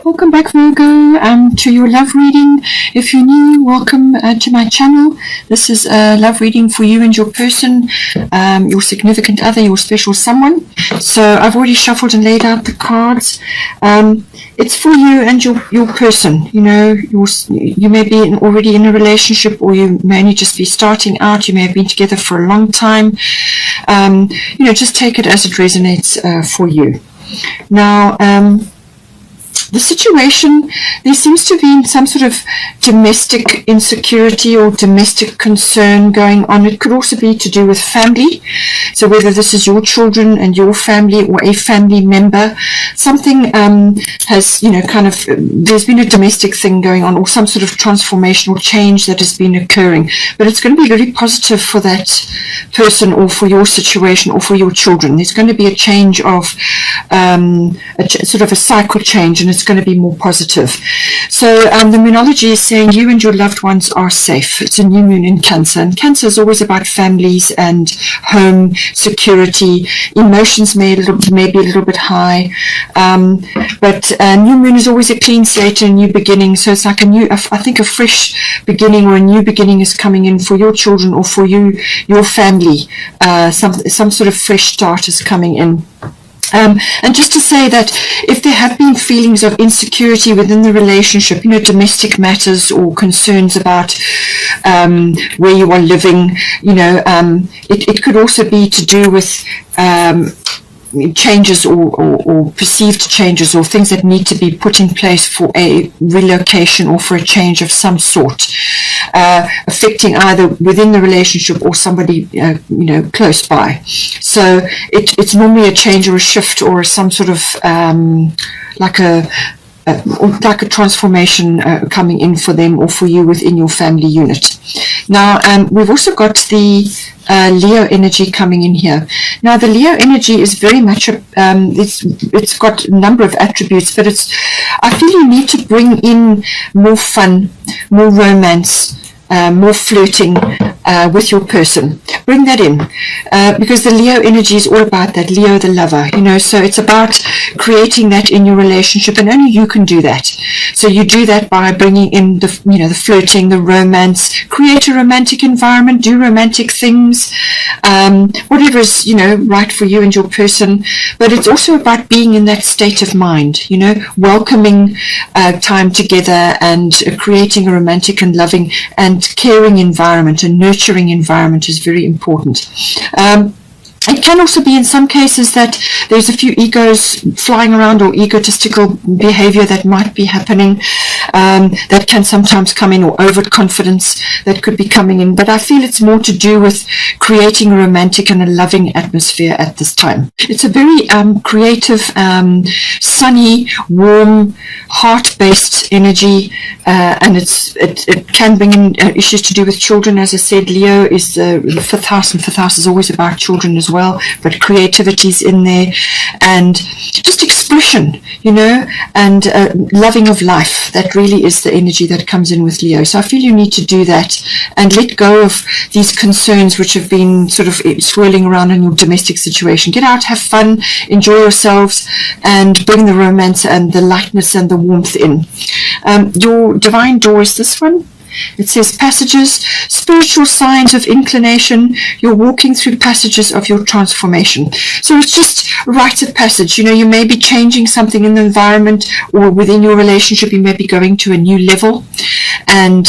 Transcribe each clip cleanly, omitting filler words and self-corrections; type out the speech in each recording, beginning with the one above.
Welcome back, Virgo, to your love reading. If you're new, welcome to my channel. This is a love reading for you and your person, your significant other, your special someone. So I've already shuffled and laid out the cards. It's for you and your person. You know, you may be already in a relationship, or you may only just be starting out. You may have been together for a long time. You know, just take it as it resonates for you. Now, the situation, there seems to be some sort of domestic insecurity or domestic concern going on. It could also be to do with family. So whether this is your children and your family or a family member, something has, you know, there's been a domestic thing going on, or some sort of transformational change that has been occurring. But it's going to be very positive for that person, or for your situation, or for your children. There's going to be a change of, sort of a cycle change, and it's going to be more positive. So the Moonology is saying you and your loved ones are safe. It's a new moon in Cancer, and Cancer is always about families and home security. Emotions may be a little bit high, but new moon is always a clean slate and a new beginning. So it's like I think a fresh beginning, or a new beginning is coming in for your children, or for you, your family. Some sort of fresh start is coming in. And just to say that if there have been feelings of insecurity within the relationship, you know, domestic matters or concerns about where you are living, you know, it could also be to do with changes or perceived changes, or things that need to be put in place for a relocation or for a change of some sort, affecting either within the relationship or somebody you know, close by. So it's normally a change or a shift, or some sort of like a transformation coming in for them or for you within your family unit. Now, we've also got the Leo energy coming in here. Now, the Leo energy is very much it's got a number of attributes, but I feel you need to bring in more fun, more romance, more flirting with your person. Bring that in, because the Leo energy is all about that, Leo the lover, you know. So it's about creating that in your relationship, and only you can do that. So you do that by bringing in the, you know, the flirting, the romance, create a romantic environment, do romantic things, whatever is, you know, right for you and your person. But it's also about being in that state of mind, you know, welcoming time together, and creating a romantic and loving and caring environment, and nurturing environment is very important. It can also be in some cases that there's a few egos flying around, or egotistical behavior that might be happening, that can sometimes come in, or overconfidence that could be coming in. But I feel it's more to do with creating a romantic and a loving atmosphere at this time. It's a very creative, sunny, warm, heart-based energy, and it can bring in issues to do with children. As I said, Leo is the fifth house, and fifth house is always about children as well. But creativity's in there, and just expression, you know, and loving of life. That really is the energy that comes in with Leo. So I feel you need to do that and let go of these concerns which have been sort of swirling around in your domestic situation. Get out, have fun, enjoy yourselves, and bring the romance and the lightness and the warmth in. Your divine door is this one. It says passages, spiritual signs of inclination. You're walking through passages of your transformation. So it's just rites of passage. You know, you may be changing something in the environment, or within your relationship, you may be going to a new level. And,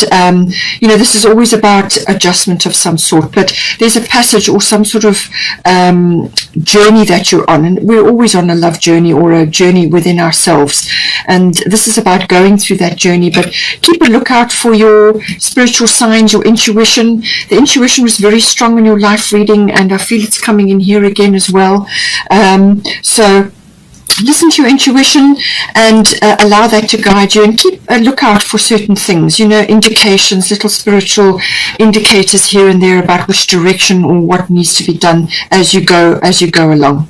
you know, this is always about adjustment of some sort, but there's a passage or some sort of journey that you're on. And we're always on a love journey, or a journey within ourselves. And this is about going through that journey. But keep a lookout for your spiritual signs, your intuition. The intuition was very strong in your life reading, and I feel it's coming in here again as well. So listen to your intuition and allow that to guide you, and keep a lookout for certain things, you know, indications, little spiritual indicators here and there about which direction or what needs to be done as you go along.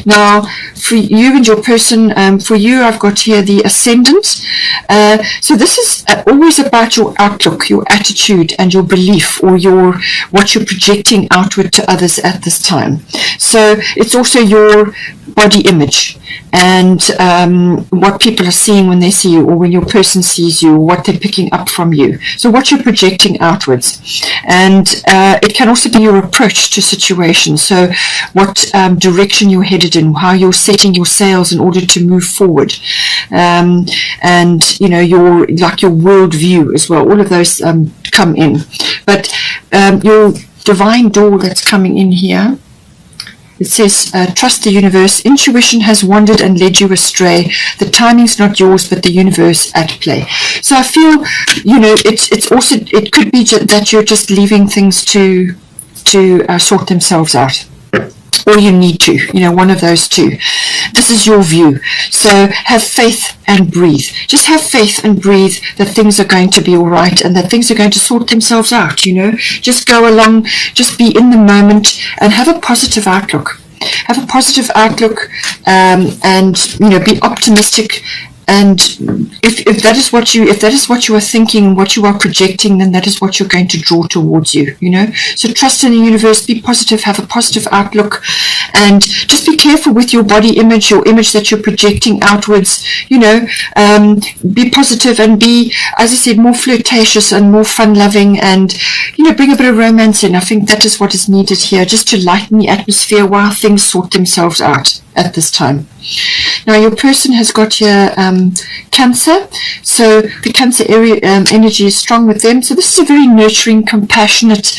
Now, for you and your person, for you, I've got here the Ascendant. So this is always about your outlook, your attitude, and your belief, or what you're projecting outward to others at this time. So it's also your body image, and what people are seeing when they see you, or when your person sees you, or what they're picking up from you. So what you're projecting outwards. And it can also be your approach to situations. So what direction you're headed in, how you're setting your sails in order to move forward. And, you know, your worldview as well. All of those come in. But your divine door that's coming in here, it says, trust the universe. Intuition has wandered and led you astray. The timing's not yours, but the universe at play. So I feel, you know, it's also, it could be that you're just leaving things to sort themselves out. Or you need to, you know, one of those two. This is your view. So have faith and breathe. Just have faith and breathe that things are going to be all right, and that things are going to sort themselves out, you know. Just go along, just be in the moment, and have a positive outlook. Have a positive outlook, and, you know, be optimistic. And if that is what you are thinking, what you are projecting, then that is what you're going to draw towards you, you know. So trust in the universe, be positive, have a positive outlook, and just be careful with your body image, your image that you're projecting outwards, you know. Be positive and be, as I said, more flirtatious and more fun-loving, and, you know, bring a bit of romance in. I think that is what is needed here, just to lighten the atmosphere while things sort themselves out at this time. Now your person has got here Cancer, so the Cancer area energy is strong with them. So this is a very nurturing, compassionate,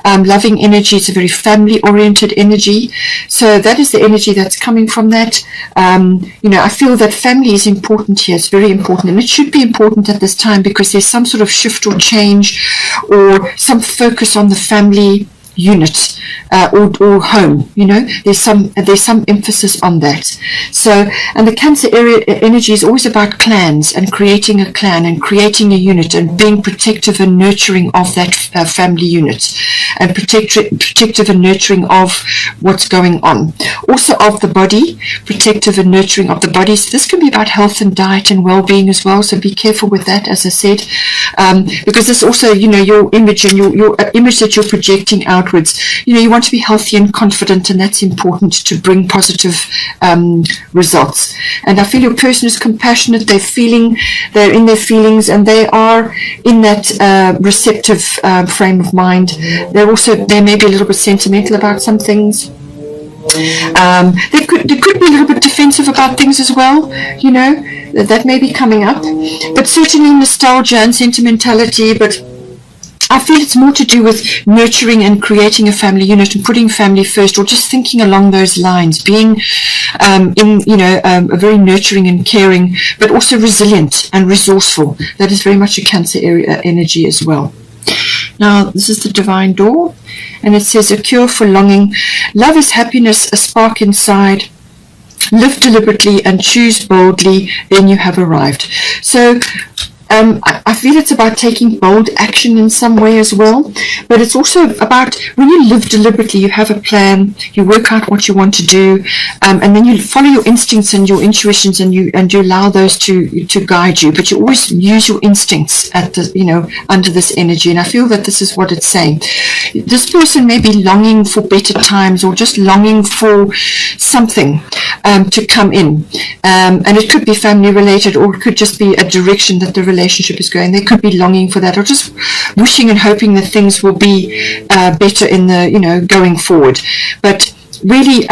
loving energy. It's a very family-oriented energy. So that is the energy that's coming from that. You know, I feel that family is important here. It's very important, and it should be important at this time, because there's some sort of shift or change, or some focus on the family unit, or home, you know. There's some emphasis on that. So, and the Cancer area energy is always about clans, and creating a clan, and creating a unit, and being protective and nurturing of that family unit, and protective and nurturing of what's going on. Also of the body, protective and nurturing of the body. So this can be about health and diet and well-being as well. So be careful with that, as I said, because this also, you know, your image and your image that you're projecting outwards. You know, you want to be healthy and confident, and that's important to bring positive results. And I feel your person is compassionate. They're in their feelings, and they are in that receptive frame of mind. They may be a little bit sentimental about some things. They could be a little bit defensive about things as well, you know. That may be coming up, but certainly nostalgia and sentimentality. But I feel it's more to do with nurturing and creating a family unit, and putting family first, or just thinking along those lines, being a very nurturing and caring, but also resilient and resourceful. That is very much a Cancer area energy as well. Now, this is the divine door, and it says, a cure for longing. Love is happiness, a spark inside. Live deliberately and choose boldly, then you have arrived. So I feel it's about taking bold action in some way as well, but it's also about, when you live deliberately, you have a plan, you work out what you want to do, and then you follow your instincts and your intuitions, and you allow those to guide you, but you always use your instincts at the, you know, under this energy. And I feel that this is what it's saying. This person may be longing for better times, or just longing for something to come in, and it could be family related, or it could just be a direction that the relationship is going. They could be longing for that, or just wishing and hoping that things will be better in the, you know, going forward. But really,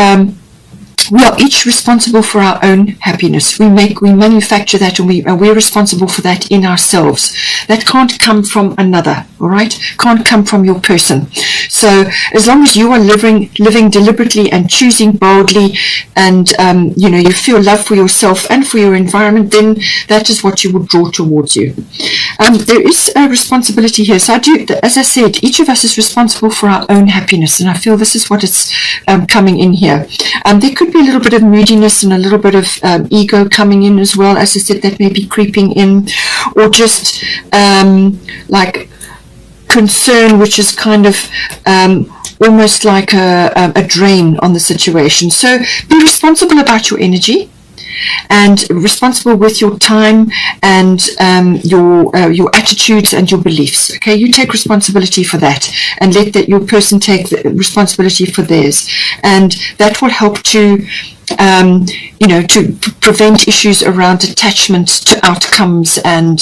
we are each responsible for our own happiness. We manufacture that, and we're responsible for that in ourselves. That can't come from another, all right? Can't come from your person. So as long as you are living deliberately and choosing boldly, and you know, you feel love for yourself and for your environment, then that is what you will draw towards you. There is a responsibility here. So as I said, each of us is responsible for our own happiness, and I feel this is what is coming in here. There could be a little bit of moodiness and a little bit of ego coming in as well. As I said, that may be creeping in, or just like concern, which is kind of almost like a drain on the situation. So be responsible about your energy, and responsible with your time and your attitudes and your beliefs. Okay, you take responsibility for that, and let that your person take the responsibility for theirs, and that will help to to prevent issues around attachment to outcomes and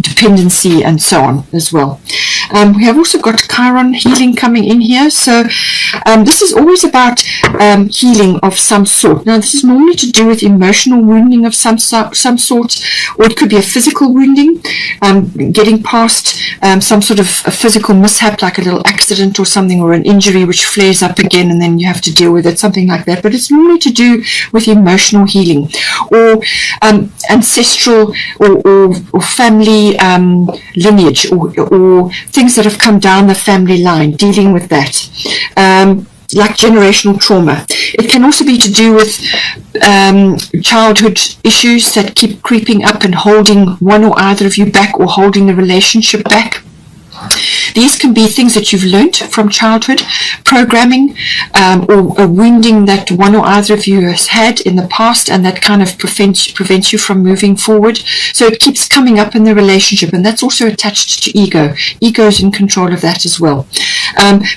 dependency and so on as well. We have also got Chiron healing coming in here. So this is always about healing of some sort. Now, this is normally to do with emotional wounding of some sort, or it could be a physical wounding, getting past some sort of a physical mishap, like a little accident or something, or an injury which flares up again and then you have to deal with it, something like that. But it's normally to do with emotional healing, or ancestral or family lineage, or things that have come down the family line, dealing with that, like generational trauma. It can also be to do with childhood issues that keep creeping up and holding one or either of you back, or holding the relationship back. These can be things that you've learnt from childhood, programming, or a wounding that one or either of you has had in the past, and that kind of prevents you from moving forward. So it keeps coming up in the relationship, and that's also attached to ego. Ego is in control of that as well,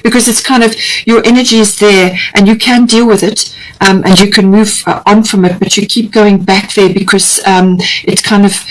because it's kind of, your energy is there and you can deal with it, and you can move on from it, but you keep going back there because it's kind of,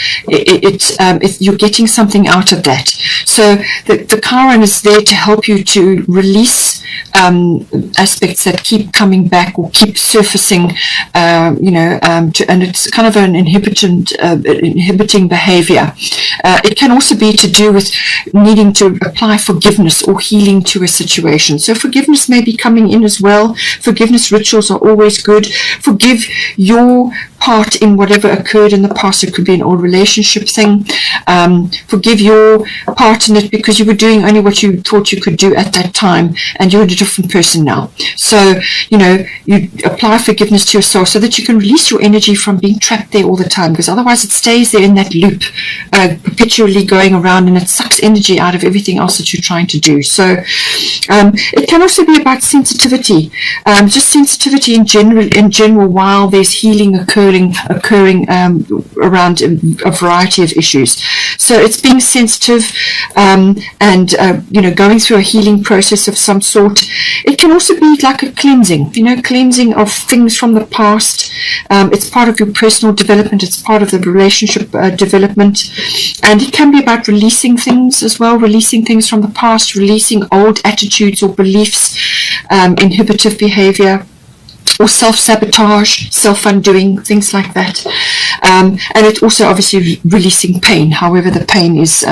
you're getting something out of that. So the Chiron is there to help you to release aspects that keep coming back or keep surfacing, and it's kind of an inhibiting behavior. It can also be to do with needing to apply forgiveness or healing to a situation. So forgiveness may be coming in as well. Forgiveness rituals are always good. Forgive your part in whatever occurred in the past. It could be an old relationship thing. Forgive your part in it because you were doing only what you thought you could do at that time, and you're a different person now. So, you apply forgiveness to yourself so that you can release your energy from being trapped there all the time, because otherwise it stays there in that loop, perpetually going around, and it sucks energy out of everything else that you're trying to do. So it can also be about sensitivity, just sensitivity in general while there's healing occurring around a variety of issues. So it's being sensitive, and going through a healing process of some sort. It can also be like a cleansing, cleansing of things from the past. It's part of your personal development. It's part of the relationship development, and it can be about releasing things as well, releasing things from the past, releasing old attitudes or beliefs, inhibitive behavior, or self-sabotage, self-undoing, things like that. And it also obviously releasing pain, however the pain is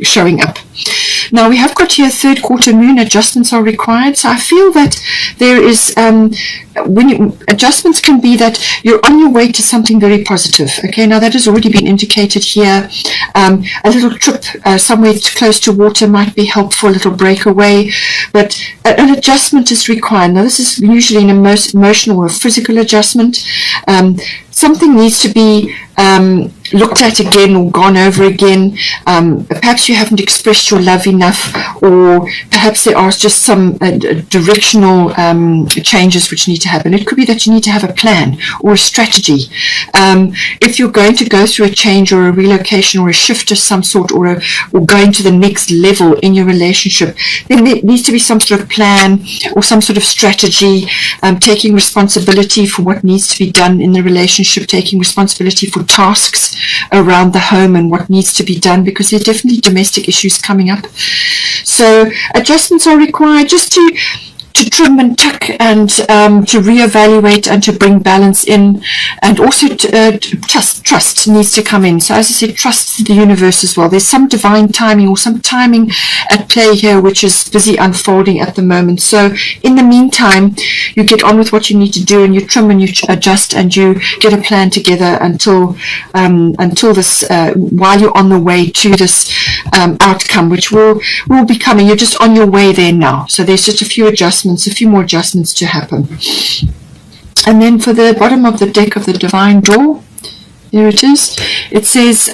showing up. Now we have got here third quarter moon, adjustments are required. So I feel that there is, adjustments can be that you're on your way to something very positive. Okay, now that has already been indicated here. A little trip somewhere close to water might be helpful, a little breakaway, but an adjustment is required. Now this is usually an emotional or physical adjustment. Something needs to be looked at again or gone over again. Perhaps you haven't expressed your love enough, or perhaps there are just some directional changes which need to happen. It could be that you need to have a plan or a strategy. If you're going to go through a change or a relocation or a shift of some sort, or going to the next level in your relationship, then there needs to be some sort of plan or some sort of strategy, taking responsibility for what needs to be done in the relationship, taking responsibility for tasks around the home and what needs to be done, because there are definitely domestic issues coming up. So adjustments are required just to trim and tuck, and to reevaluate and to bring balance in, and also trust needs to come in. So as I said, trust the universe as well. There's some divine timing or some timing at play here which is busy unfolding at the moment. So in the meantime, you get on with what you need to do, and you trim and you adjust, and you get a plan together until this, while you're on the way to this outcome, which will be coming. You're just on your way there now. So there's just a few more adjustments to happen. And then for the bottom of the deck of the divine draw, there it is. It says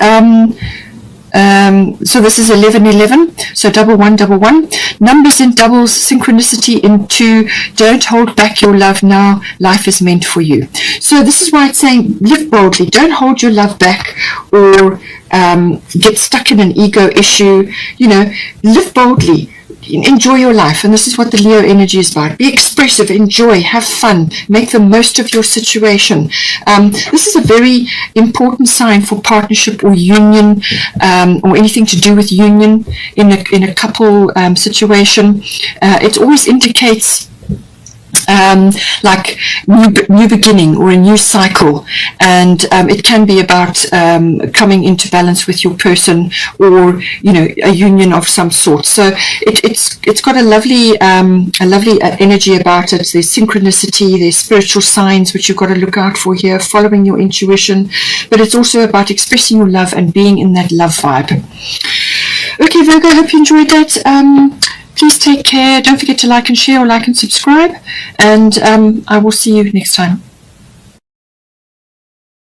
So this is 1111, so double one, numbers in doubles, synchronicity in 2. Don't hold back your love now, life is meant for you. So this is why it's saying live boldly, don't hold your love back or get stuck in an ego issue. You know, live boldly, enjoy your life. And this is what the Leo energy is about. Be expressive, enjoy, have fun, make the most of your situation. This is a very important sign for partnership or union, or anything to do with union in a couple situation. It always indicates like new beginning or a new cycle, and it can be about coming into balance with your person, or you know, a union of some sort. So it's got a lovely energy about it. There's synchronicity, there's spiritual signs which you've got to look out for here, following your intuition, but it's also about expressing your love and being in that love vibe. Okay, Virgo, I hope you enjoyed that. Please take care. Don't forget to like and share, or like and subscribe. And I will see you next time.